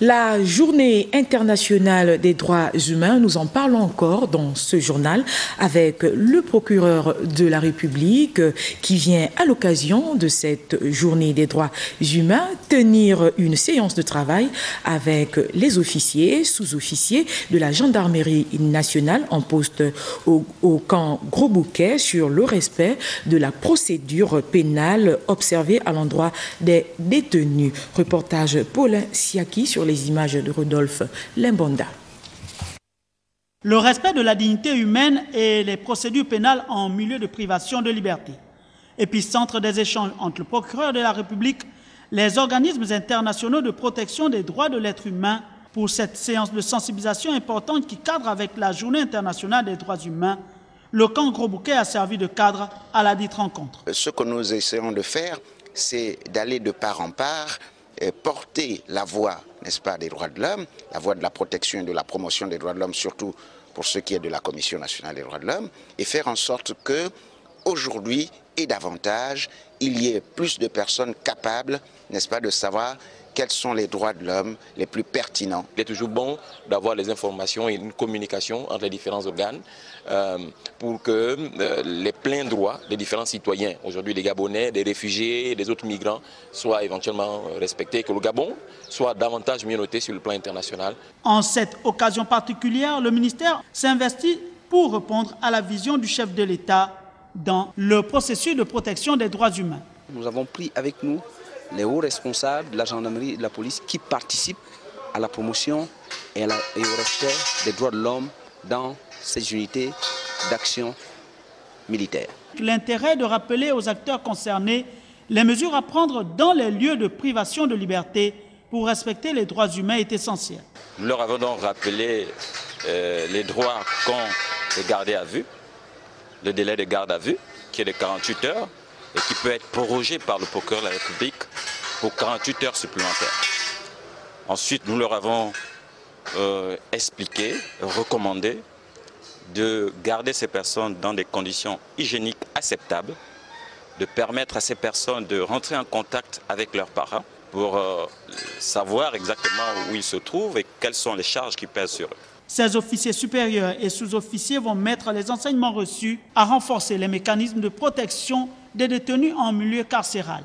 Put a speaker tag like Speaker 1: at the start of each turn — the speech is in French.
Speaker 1: La journée internationale des droits humains, nous en parlons encore dans ce journal avec le procureur de la République qui vient à l'occasion de cette journée des droits humains tenir une séance de travail avec les officiers, sous-officiers de la gendarmerie nationale en poste au camp Gros Bouquet sur le respect de la procédure pénale observée à l'endroit des détenus. Reportage Paulin Siaki sur les images de Rodolphe Limbonda.
Speaker 2: Le respect de la dignité humaine et les procédures pénales en milieu de privation de liberté. Épicentre des échanges entre le procureur de la République, les organismes internationaux de protection des droits de l'être humain pour cette séance de sensibilisation importante qui cadre avec la Journée internationale des droits humains. Le camp Gros Bouquet a servi de cadre à la dite rencontre.
Speaker 3: Ce que nous essayons de faire, c'est d'aller de part en part porter la voix, n'est-ce pas, des droits de l'homme, la voix de la protection et de la promotion des droits de l'homme, surtout pour ce qui est de la Commission nationale des droits de l'homme, et faire en sorte que, aujourd'hui et davantage, il y ait plus de personnes capables, n'est-ce pas, de savoir quels sont les droits de l'homme les plus pertinents.
Speaker 4: Il est toujours bon d'avoir les informations et une communication entre les différents organes pour que les pleins droits des différents citoyens, aujourd'hui des Gabonais, des réfugiés, des autres migrants, soient éventuellement respectés, que le Gabon soit davantage mieux noté sur le plan international.
Speaker 2: En cette occasion particulière, le ministère s'investit pour répondre à la vision du chef de l'État dans le processus de protection des droits humains.
Speaker 5: Nous avons pris avec nous les hauts responsables de la gendarmerie et de la police qui participent à la promotion et au respect des droits de l'homme dans ces unités d'action militaire.
Speaker 2: L'intérêt de rappeler aux acteurs concernés les mesures à prendre dans les lieux de privation de liberté pour respecter les droits humains est essentiel.
Speaker 4: Nous leur avons donc rappelé les droits qu'ont les gardés à vue, le délai de garde à vue qui est de 48 heures, et qui peut être prorogé par le procureur de la République pour 48 heures supplémentaires. Ensuite, nous leur avons expliqué, recommandé de garder ces personnes dans des conditions hygiéniques acceptables, de permettre à ces personnes de rentrer en contact avec leurs parents pour savoir exactement où ils se trouvent et quelles sont les charges qui pèsent sur eux.
Speaker 2: Ces officiers supérieurs et sous-officiers vont mettre les enseignements reçus à renforcer les mécanismes de protection des détenus en milieu carcéral.